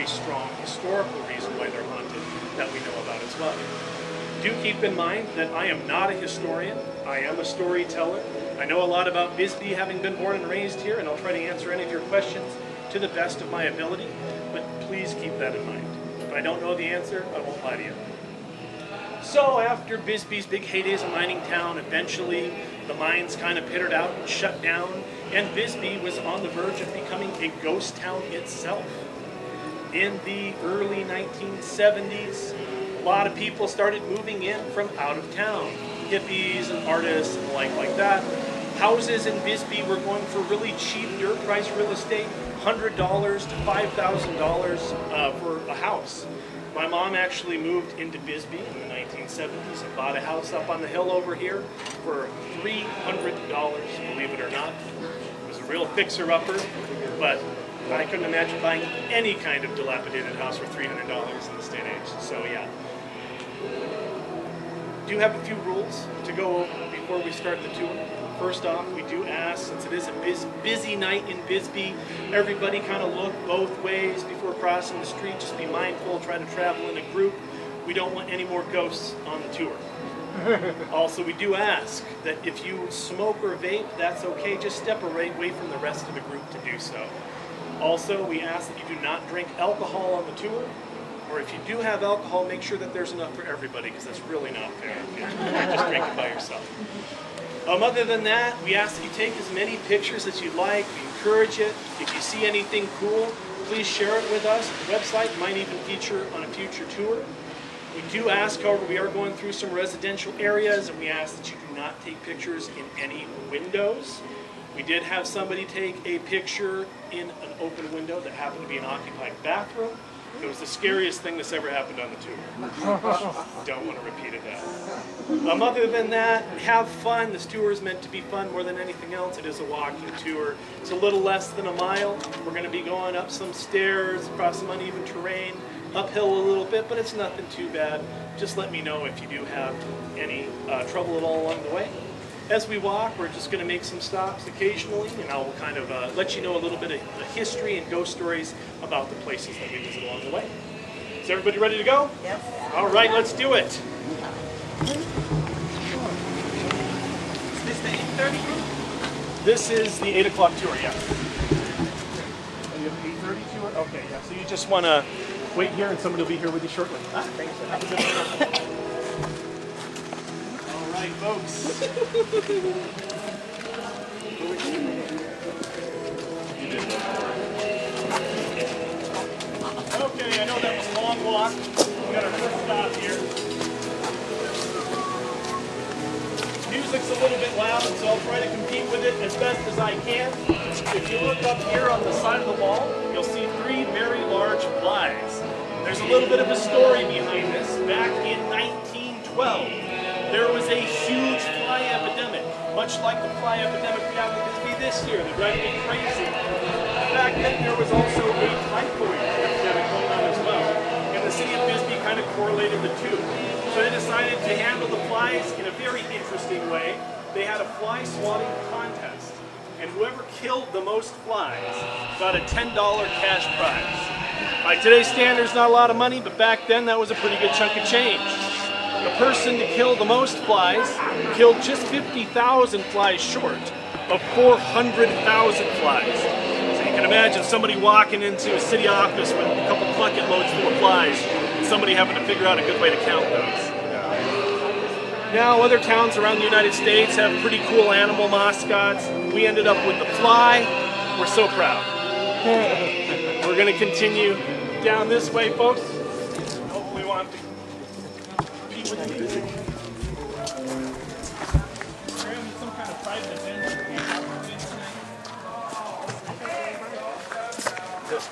very strong historical reason why they're haunted that we know about as well. Do keep in mind that I am not a historian. I am a storyteller. I know a lot about Bisbee, having been born and raised here, and I'll try to answer any of your questions to the best of my ability, but please keep that in mind. If I don't know the answer, I won't lie to you. So after Bisbee's big heyday as a mining town, eventually the mines kind of petered out and shut down, and Bisbee was on the verge of becoming a ghost town itself. In the early 1970s, a lot of people started moving in from out of town. Hippies and artists and the like that. Houses in Bisbee were going for really cheap dirt price real estate, $100 to $5,000 for a house. My mom actually moved into Bisbee in the 1970s and bought a house up on the hill over here for $300, believe it or not. It was a real fixer-upper, but I couldn't imagine buying any kind of dilapidated house for $300 in this day and age. So yeah. Do have a few rules to go over before we start the tour. First off, we do ask, since it is a busy night in Bisbee, everybody kind of look both ways before crossing the street. Just be mindful, try to travel in a group. We don't want any more ghosts on the tour. Also, we do ask that if you smoke or vape, that's okay. Just step away from the rest of the group to do so. Also, we ask that you do not drink alcohol on the tour. Or if you do have alcohol, make sure that there's enough for everybody, because that's really not fair if you just drink it by yourself. Other than that, we ask that you take as many pictures as you'd like. We encourage it. If you see anything cool, please share it with us. The website might even feature on a future tour. We do ask, however, we are going through some residential areas, and we ask that you do not take pictures in any windows. We did have somebody take a picture in an open window that happened to be an occupied bathroom. It was the scariest thing that's ever happened on the tour. Don't want to repeat it now. Other than that, have fun. This tour is meant to be fun more than anything else. It is a walking tour. It's a little less than a mile. We're going to be going up some stairs, across some uneven terrain, uphill a little bit, but it's nothing too bad. Just let me know if you do have any trouble at all along the way. As we walk, we're just going to make some stops occasionally, and I'll kind of let you know a little bit of the history and ghost stories about the places that we visit along the way. Is everybody ready to go? Yes. All right, let's do it. Is this the 8:30? This is the 8 o'clock tour, yeah. Oh, you have 8:30 tour? Okay, yeah. So you just want to wait here, and somebody will be here with you shortly. Ah, thanks. All right, folks. Okay, I know that was a long walk. We got our first stop here. Music's a little bit loud, so I'll try to compete with it as best as I can. If you look up here on the side of the wall, you'll see 3 very large flies. There's a little bit of a story behind this. Back in 1912, there was a huge fly epidemic, much like the fly epidemic we have in Bisbee this year. They're driving me crazy. Back then, there was also a typhoid epidemic going on as well, and the city of Bisbee kind of correlated the two. So they decided to handle the flies in a very interesting way. They had a fly swatting contest, and whoever killed the most flies got a $10 cash prize. By today's standards, not a lot of money, but back then that was a pretty good chunk of change. The person to kill the most flies killed just 50,000 flies short of 400,000 flies. So you can imagine somebody walking into a city office with a couple bucket loads full of flies and somebody having to figure out a good way to count those. Now other towns around the United States have pretty cool animal mascots. We ended up with the fly. We're so proud. We're going to continue down this way, folks. Hopefully we won't have to compete with the music. We're having some kind of private event. Is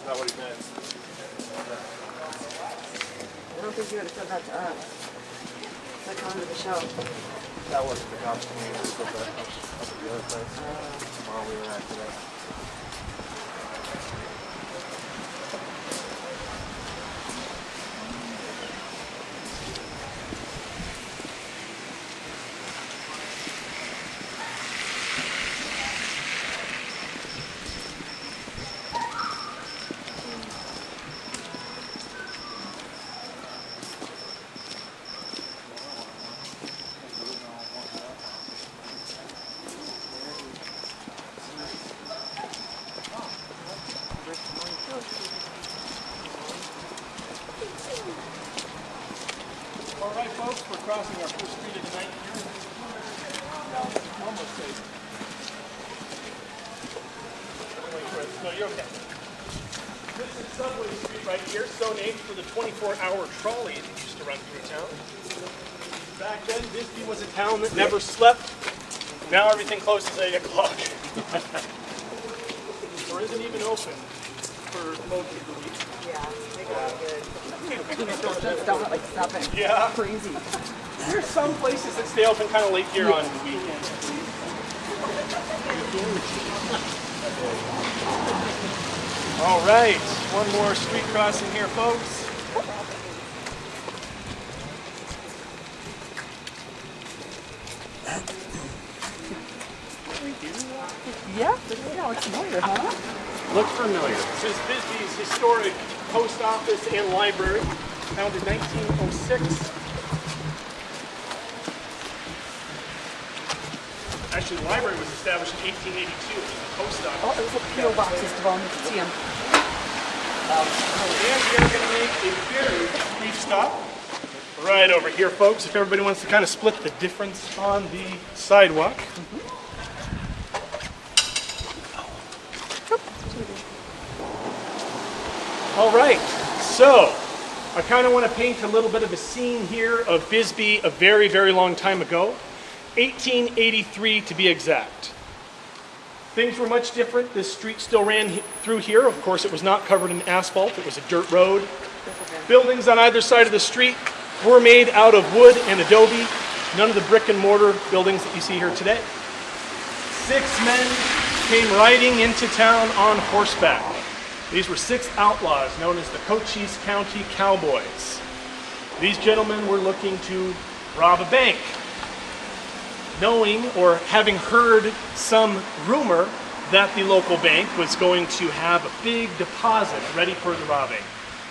that what he meant? I don't think you would have said that to us. Like on to the show. That wasn't the costume we used up at the other place while we were at today. crossing our first street of the night here. Almost safe. No, you're okay. This is Subway Street right here, so named for the 24-hour trolley that used to run through town. Back then, Bisbee was a town that never slept. Now everything closes at 8 o'clock. Or isn't even open for most of the week. Yeah, they got good. Those shuts down at like 7. Yeah. Crazy. There's some places that stay open kind of late here on weekends. All right, one more street crossing here, folks. Yeah, yeah, looks familiar, huh? Looks familiar. This is Bisbee's historic post office and library, founded in 1906. Actually, the library was established in 1882 as a post office. Oh, there's a P.O. boxes to them. You can see them. And we are going to make a very brief stop right over here, folks, if everybody wants to kind of split the difference on the sidewalk. All right, so I kind of want to paint a little bit of a scene here of Bisbee a very, very long time ago, 1883 to be exact. Things were much different. This street still ran through here. Of course, it was not covered in asphalt. It was a dirt road. Buildings on either side of the street were made out of wood and adobe. None of the brick and mortar buildings that you see here today. 6 men came riding into town on horseback. These were 6 outlaws known as the Cochise County Cowboys. These gentlemen were looking to rob a bank, knowing or having heard some rumor that the local bank was going to have a big deposit ready for the robbing.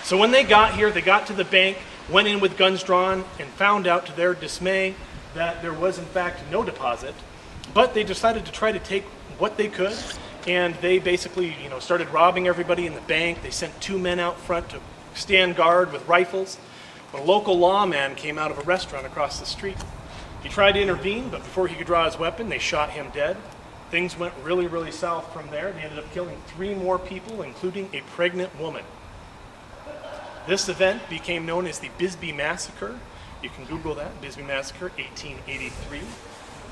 So when they got here, they got to the bank, went in with guns drawn, and found out to their dismay that there was in fact no deposit, but they decided to try to take what they could. And they basically, started robbing everybody in the bank. They sent 2 men out front to stand guard with rifles. But a local lawman came out of a restaurant across the street. He tried to intervene, but before he could draw his weapon, they shot him dead. Things went really, really south from there. They ended up killing 3 more people, including a pregnant woman. This event became known as the Bisbee Massacre. You can Google that, Bisbee Massacre, 1883.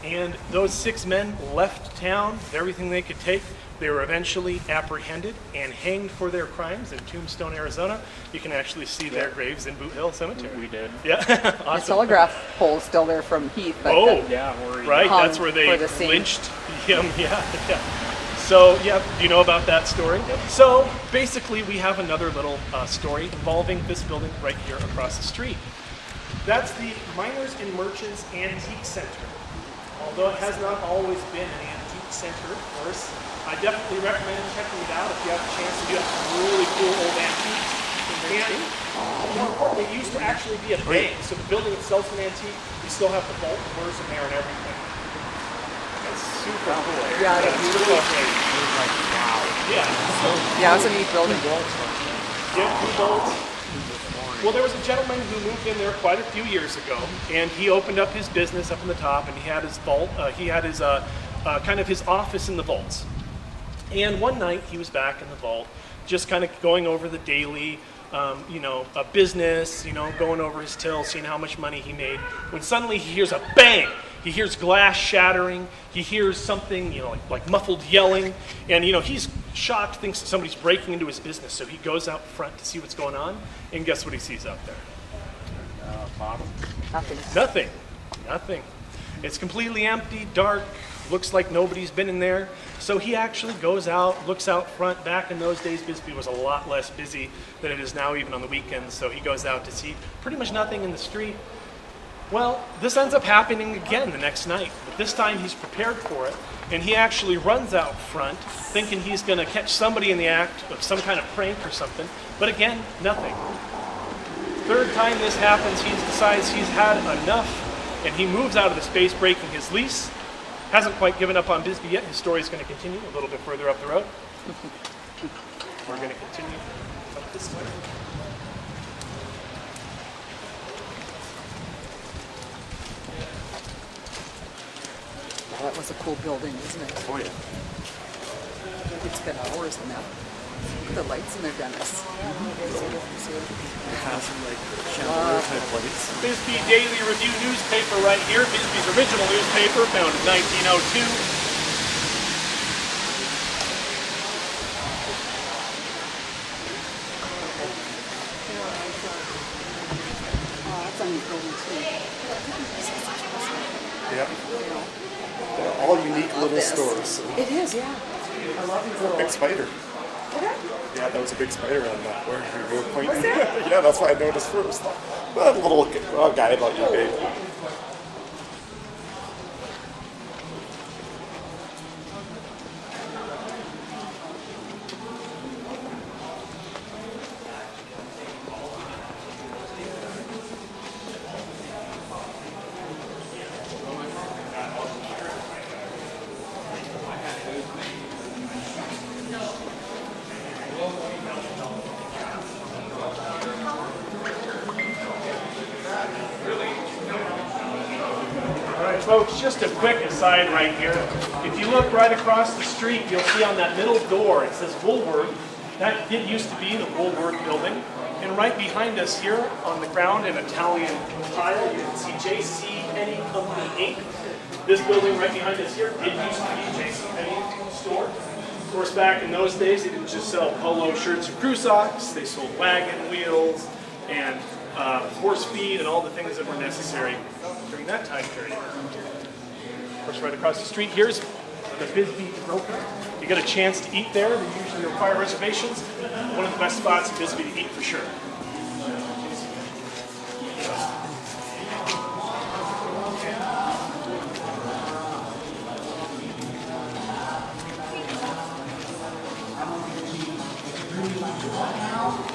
And those 6 men left town with everything they could take. They were eventually apprehended and hanged for their crimes in Tombstone, Arizona. You can actually see their graves in Boot Hill Cemetery. We did. Yeah, The awesome. telegraph pole's still there from Heath. But Right, that's where they lynched him. Yeah. So, do you know about that story? So, basically, we have another little story involving this building right here across the street. That's the Miners and Merchants Antique Center. Although it has not always been an antique center, of course, I definitely recommend checking it out if you have a chance to do some really cool old antiques. And more importantly, it used to actually be a bank, so the building itself's an antique. You still have the vault doors in there and everything. That's super cool. Yeah, that's really great. Yeah, it's a neat building. Yeah, 2 vaults. Well, there was a gentleman who moved in there quite a few years ago, and he opened up his business up in the top, and he had his vault. He had his kind of his office in the vaults. And one night he was back in the vault, just kind of going over the daily, a business, going over his till, seeing how much money he made. When suddenly he hears a bang. He hears glass shattering. He hears something, like muffled yelling. And, he's shocked, thinks that somebody's breaking into his business. So he goes out front to see what's going on. And guess what he sees out there? Bottom. Nothing. It's completely empty, dark. Looks like nobody's been in there. So he actually goes out, looks out front. Back in those days, Bisbee was a lot less busy than it is now, even on the weekends. So he goes out to see pretty much nothing in the street. Well, this ends up happening again the next night, but this time he's prepared for it, and he actually runs out front, thinking he's going to catch somebody in the act of some kind of prank or something, but again, nothing. 3rd time this happens, he decides he's had enough, and he moves out of the space, breaking his lease. Hasn't quite given up on Bisbee yet. His story is going to continue a little bit further up the road. We're going to continue up this way. That was a cool building, isn't it? Oh, yeah. We'd spend hours in that. Look at the lights in there, Dennis. See it? It has some, like, chandelier type lights. Bisbee Daily Review newspaper right here. Bisbee's original newspaper, founded in 1902. That's on your building too. Yeah. They're all unique little This. stores. So. It is, yeah. I love these little. Big spider. Okay. Yeah, that was a big spider on where we were pointing. Was there? Yeah, that's why I noticed first. That little guy about you, babe. Alright folks, just a quick aside right here. If you look right across the street, you'll see on that middle door, it says Woolworth. That did used to be the Woolworth building. And right behind us here on the ground in Italian tile, you can see J.C. Penney Company Inc. This building right behind us here did used to be J.C. Penney store. Of course, back in those days, they didn't just sell polo shirts and crew socks. They sold wagon wheels and horse feed and all the things that were necessary during that time period. Of course, right across the street here's the Bisbee Broker. You get a chance to eat there. They usually require reservations. One of the best spots in Bisbee to eat for sure.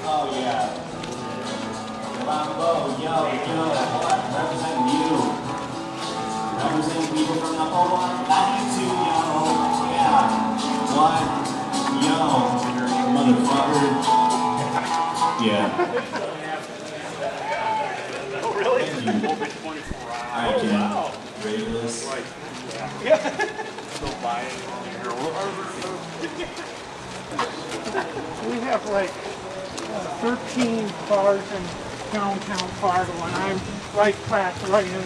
Oh yeah. Lambo, yo, representing you. Representing people from the whole 192, yo. Yeah. What? Yo, motherfucker. Yeah. Oh, really? Thank you. Alright, Jen. Ready for this? We have like 13 bars in downtown Fargo, and I'm right in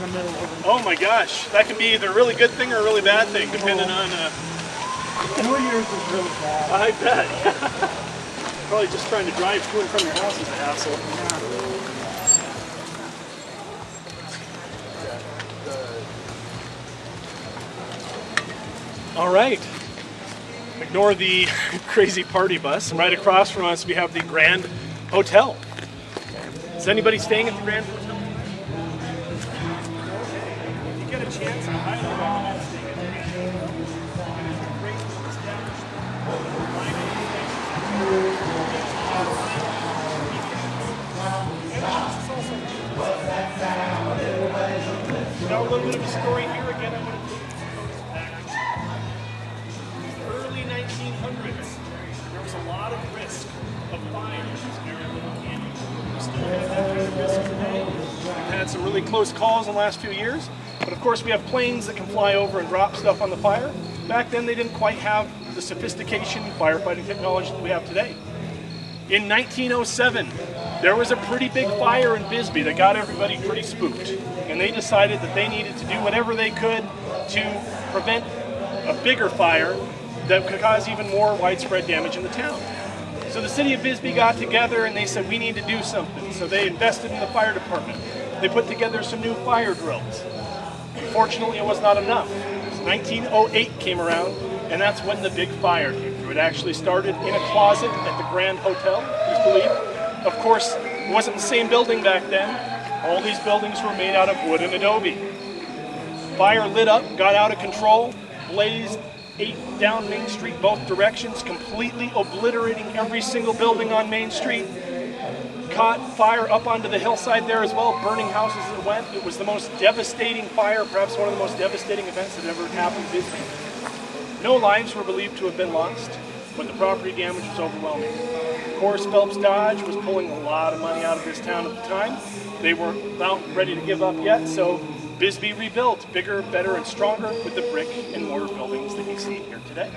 the middle of them. Oh my gosh, that can be either a really good thing or a really bad thing, depending on. New Year's is really bad. I bet. Probably just trying to drive to and from your house is a hassle. All right. Ignore the crazy party bus. And right across from us, we have the Grand Hotel. Is anybody staying at the Grand Hotel? If you get a chance, I highly recommend staying at the Grand Hotel. It's a great little establishment. Now a little bit of a story here again. I want to early 1900s, there was a lot of risk of fire in this very little canyon. We still have that kind of risk today. We've had some really close calls in the last few years, but of course we have planes that can fly over and drop stuff on the fire. Back then they didn't quite have the sophistication in firefighting technology that we have today. In 1907, there was a pretty big fire in Bisbee that got everybody pretty spooked, and they decided that they needed to do whatever they could to prevent a bigger fire that could cause even more widespread damage in the town. So the city of Bisbee got together and they said, we need to do something. So they invested in the fire department. They put together some new fire drills. Unfortunately, it was not enough. 1908 came around, and that's when the big fire came through. It actually started in a closet at the Grand Hotel, please believe. Of course, it wasn't the same building back then. All these buildings were made out of wood and adobe. Fire lit up, got out of control, blazed down Main Street both directions, completely obliterating every single building on Main Street. Caught fire up onto the hillside there as well, burning houses as it went. It was the most devastating fire, perhaps one of the most devastating events that ever happened in Bisbee. No lives were believed to have been lost, but the property damage was overwhelming. Of course, Phelps Dodge was pulling a lot of money out of this town at the time. They weren't about ready to give up yet, so Bisbee rebuilt, bigger, better, and stronger with the brick and mortar buildings that you see here today.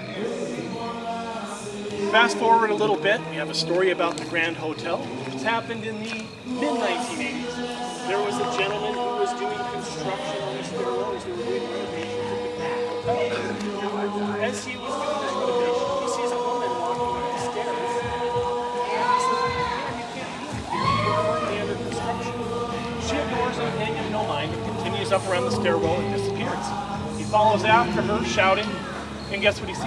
Fast forward a little bit, we have a story about the Grand Hotel. It's happened in the mid-1980s. There was a gentleman who was doing construction on the stairwell as they were doing renovations at the Grand Hotel. As he was doing this renovation, he sees a woman walking up the stairs. And he says, "Man, you can't be here. You're currently under construction." She ignores him, paying him no mind, and continues up around the stairwell and disappears. He follows after her, shouting, and guess what he sees?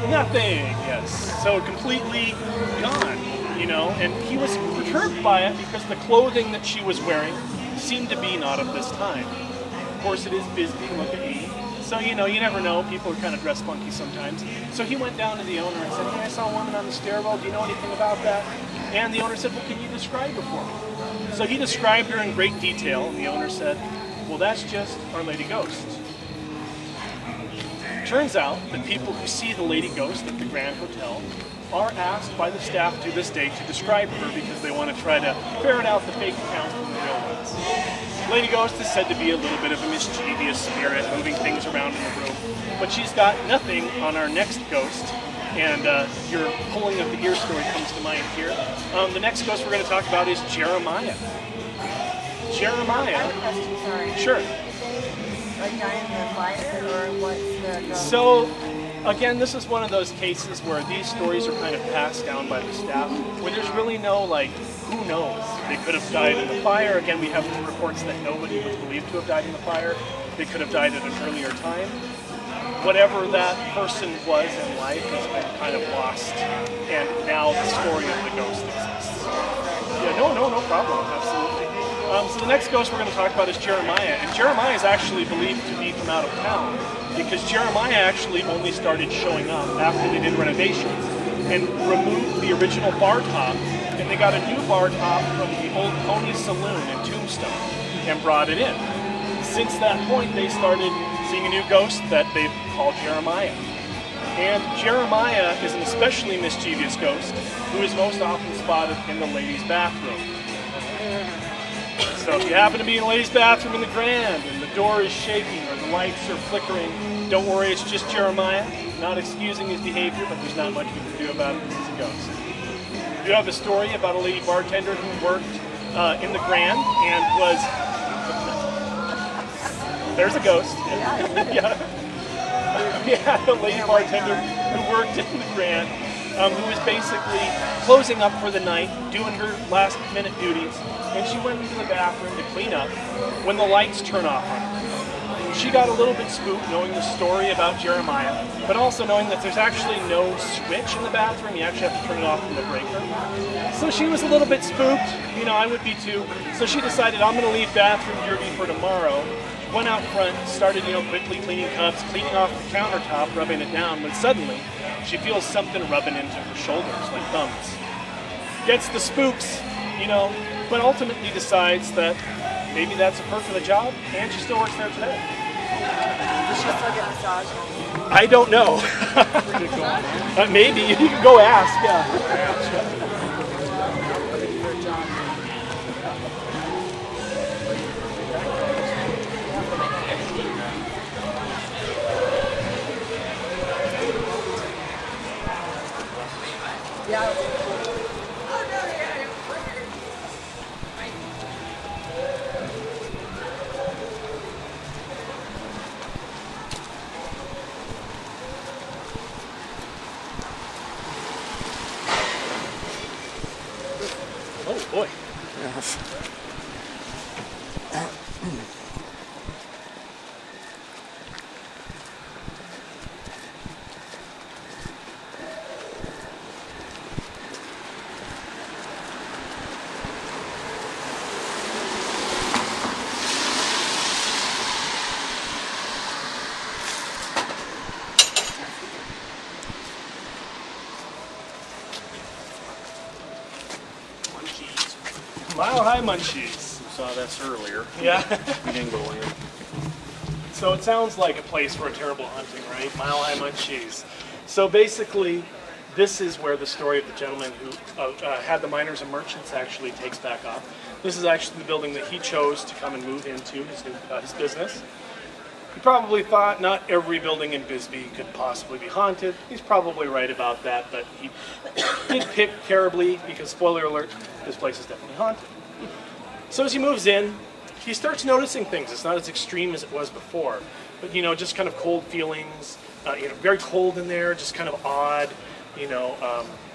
Nothing, yes. So completely gone, you know, and he was perturbed by it because the clothing that she was wearing seemed to be not of this time. Of course, it is Bisbee, look at me. So, you know, you never know. People are kind of dressed funky sometimes. So he went down to the owner and said, "Hey, I saw a woman on the stairwell. Do you know anything about that?" And the owner said, "Well, can you describe her for me?" So he described her in great detail, and the owner said, "Well, that's just Our Lady Ghost." Turns out that people who see the Lady Ghost at the Grand Hotel are asked by the staff to this day to describe her because they want to try to ferret out the fake accounts from the real ones. Lady Ghost is said to be a little bit of a mischievous spirit, moving things around in the room, but she's got nothing on our next ghost, and your pulling of the ear story comes to mind here. The next ghost we're going to talk about is Jeremiah. Jeremiah. I have a question, sorry. Sure. Like guy in the fire, or what's the ghost? So, again, this is one of those cases where these stories are kind of passed down by the staff, where there's really no, like, who knows? They could have died in the fire. Again, we have reports that nobody was believed to have died in the fire. They could have died at an earlier time. Whatever that person was in life has been kind of lost, and now the story of the ghost exists. Yeah, no problem, absolutely. So the next ghost we're going to talk about is Jeremiah, and Jeremiah is actually believed to be from out of town because Jeremiah actually only started showing up after they did renovations and removed the original bar top, and they got a new bar top from the old Pony Saloon in Tombstone and brought it in. Since that point, they started seeing a new ghost that they called Jeremiah. And Jeremiah is an especially mischievous ghost who is most often spotted in the ladies' bathroom. So if you happen to be in a ladies' bathroom in the Grand and the door is shaking or the lights are flickering, don't worry, it's just Jeremiah. Not excusing his behavior, but there's not much we can do about it. He's a ghost. We do have a story about a lady bartender who worked in the Grand and was... There's a ghost. Yeah. Yeah, a lady bartender who worked in the Grand, who was basically closing up for the night, doing her last minute duties, and she went into the bathroom to clean up when the lights turn off on her. She got a little bit spooked knowing the story about Jeremiah, but also knowing that there's actually no switch in the bathroom. You actually have to turn it off from the breaker. So she was a little bit spooked. You know, I would be too. So she decided, I'm going to leave bathroom derby for tomorrow. Went out front, started, quickly cleaning cups, cleaning off the countertop, rubbing it down, when suddenly she feels something rubbing into her shoulders like thumbs. Gets the spooks, but ultimately decides that maybe that's a perk for the job, and she still works there today. Does she still get massages? I don't know. Maybe. You can go ask, yeah. Oh boy. Yes. Mile High Munchies. We saw this earlier. Yeah. We didn't go in. So it sounds like a place for a terrible hunting, right? Mile High Munchies. So basically, this is where the story of the gentleman who had the miners and merchants actually takes back off. This is actually the building that he chose to come and move into his business. He probably thought not every building in Bisbee could possibly be haunted. He's probably right about that, but he did pick terribly because, spoiler alert, this place is definitely haunted. So as he moves in, he starts noticing things. It's not as extreme as it was before, but just kind of cold feelings. Very cold in there, just kind of odd,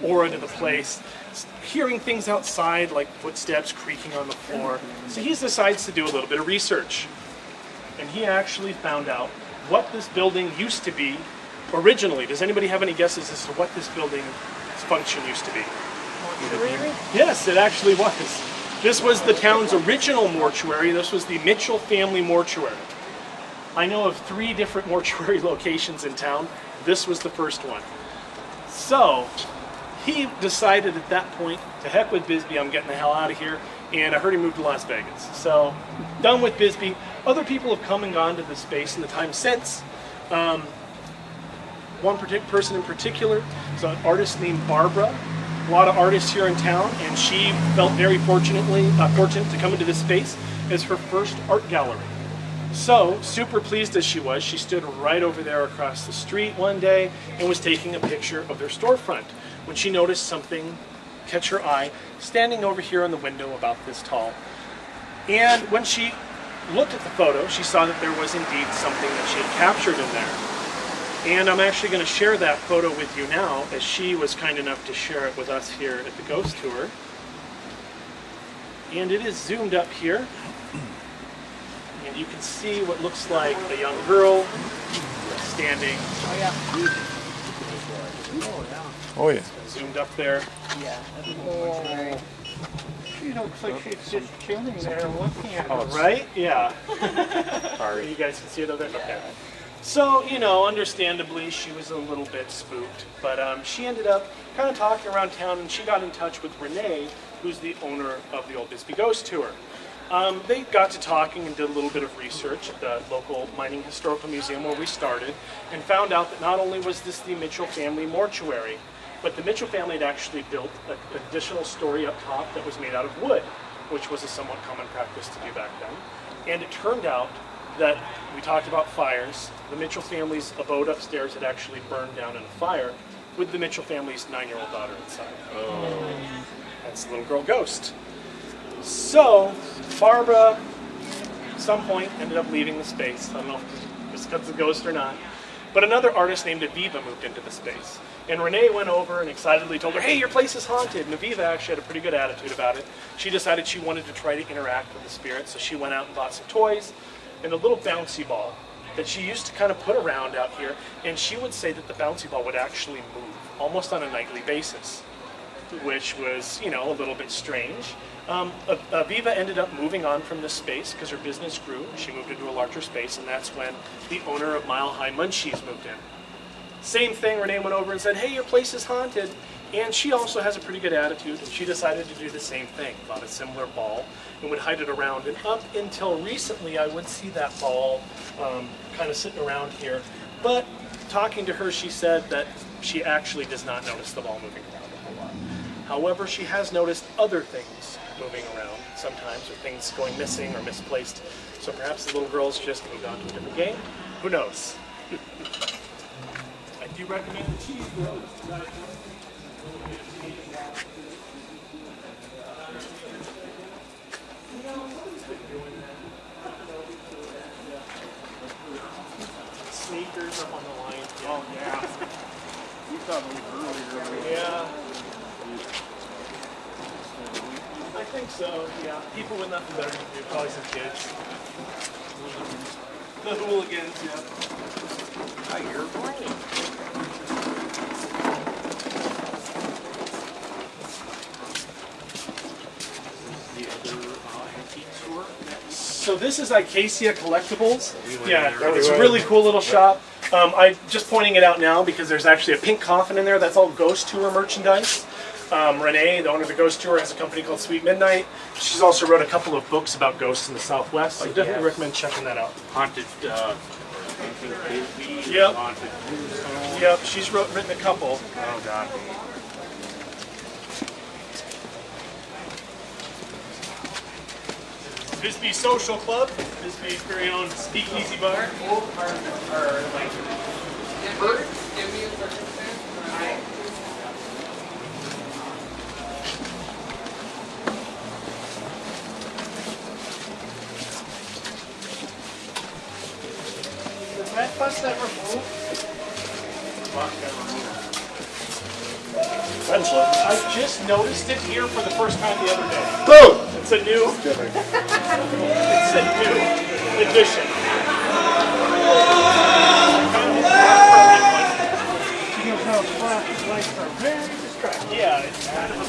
aura to the place. Hearing things outside, like footsteps creaking on the floor. So he decides to do a little bit of research. And he actually found out what this building used to be originally. Does anybody have any guesses as to what this building's function used to be? Mortuary? Yes, it actually was. This was the town's original mortuary. This was the Mitchell family mortuary. I know of 3 different mortuary locations in town. This was the first one. So he decided at that point, to heck with Bisbee, I'm getting the hell out of here. And I heard he moved to Las Vegas. So done with Bisbee. Other people have come and gone to this space in the time since. One person in particular is an artist named Barbara. A lot of artists here in town, and she felt very fortunate to come into this space as her first art gallery. So, super pleased as she was, she stood right over there across the street one day and was taking a picture of their storefront when she noticed something catch her eye standing over here in the window about this tall. And when she looked at the photo, she saw that there was indeed something that she had captured in there. And I'm actually going to share that photo with you now, as she was kind enough to share it with us here at the Ghost Tour. And it is zoomed up here. And you can see what looks like a young girl standing. Oh yeah. Oh yeah. Zoomed up there. Yeah. Oh. She looks like she's just chilling there looking at us. Right? Yeah. Sorry. You guys can see it over there? Okay. So, understandably, she was a little bit spooked, but she ended up kind of talking around town, and she got in touch with Renee, who's the owner of the Old Bisbee Ghost Tour. They got to talking and did a little bit of research at the local Mining Historical Museum where we started, and found out that not only was this the Mitchell family mortuary, but the Mitchell family had actually built an additional story up top that was made out of wood, which was a somewhat common practice to do back then. And it turned out that we talked about fires. The Mitchell family's abode upstairs had actually burned down in a fire with the Mitchell family's 9-year-old daughter inside. Oh. That's the little girl ghost. So, Barbara, at some point, ended up leaving the space. I don't know if it was because of the ghost or not. But another artist named Aviva moved into the space. And Renee went over and excitedly told her, hey, your place is haunted. And Aviva actually had a pretty good attitude about it. She decided she wanted to try to interact with the spirits, so she went out and bought some toys and a little bouncy ball that she used to kind of put around out here, and she would say that the bouncy ball would actually move almost on a nightly basis, which was, a little bit strange. Aviva ended up moving on from this space because her business grew. She moved into a larger space, and that's when the owner of Mile High Munchies moved in. Same thing, Renee went over and said, hey, your place is haunted. And she also has a pretty good attitude, and she decided to do the same thing, bought a similar ball, and would hide it around. And up until recently, I would see that ball kind of sitting around here. But talking to her, she said that she actually does not notice the ball moving around a whole lot. However, she has noticed other things moving around sometimes, or things going missing or misplaced. So perhaps the little girl's just moved on to a different game. Who knows? I do recommend the cheese girl. Sneakers up on the line. Oh yeah. We thought we earlier. Yeah. I think so, yeah. People with nothing better to do, probably some kids. The hooligans, yeah. Hi, you're playing. So this is Acacia Collectibles. Yeah, it's a really cool little shop. I'm just pointing it out now because there's actually a pink coffin in there. That's all Ghost Tour merchandise. Renee, the owner of the Ghost Tour, has a company called Sweet Midnight. She's also wrote a couple of books about ghosts in the Southwest, so definitely recommend checking that out. Haunted, Bisbee, Yep. haunted Tombstone. Yep, she's written a couple. Oh, God. Bisbee Social Club, Bisbee's very own speakeasy bar. Does that bus ever move? Eventually. I just noticed it here for the first time the other day. Boom! It's a new, Kidding. it's a new addition. Because those flashing lights are very distracting. Yeah, it's kind of a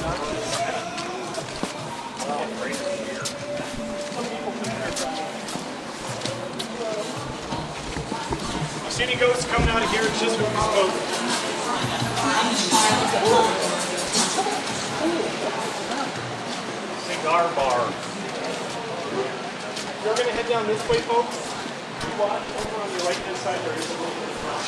You see any ghosts coming out of here? It's just with these ghosts. Cigar bar. You're going to head down this way, folks. You watch over on your right hand side. There is a little bit of rock.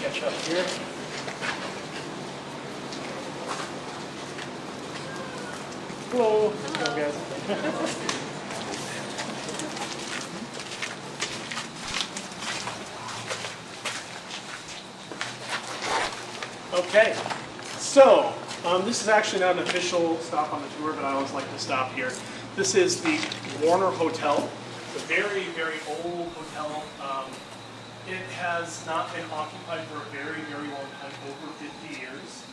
Catch up here. Hello. Hello, guys. Okay, so this is actually not an official stop on the tour, but I always like to stop here. This is the Warner Hotel. It's a very, very old hotel. It has not been occupied for a very, very long time, over 50 years.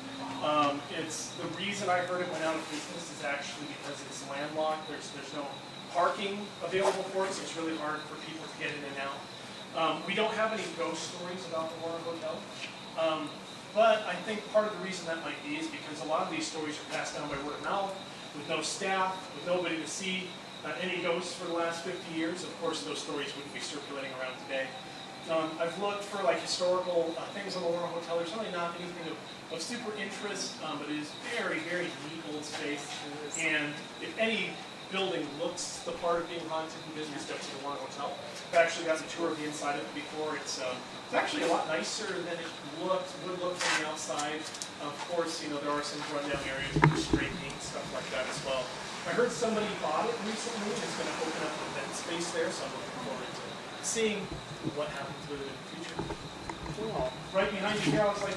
It's the reason I heard it went out of business is actually because it's landlocked. There's no parking available for it, so it's really hard for people to get in and out. We don't have any ghost stories about the Warner Hotel. But I think part of the reason that might be is because a lot of these stories are passed down by word of mouth, with no staff, with nobody to see any ghosts for the last 50 years. Of course, those stories wouldn't be circulating around today. I've looked for like historical things on the Warner Hotel. There's really not anything of super interest, but it is very, very neat old space. And if any building looks the part of being haunted in Bisbee, step to the Warner Hotel. I've actually gotten a tour of the inside of it before. It's actually a lot nicer than it would look from the outside. Of course, you know, there are some rundown areas with straight paint, stuff like that as well. I heard somebody bought it recently and is going to open up an event space there, so I'm looking forward to seeing what happens with it in the future. Cool. Right behind you here, I was like,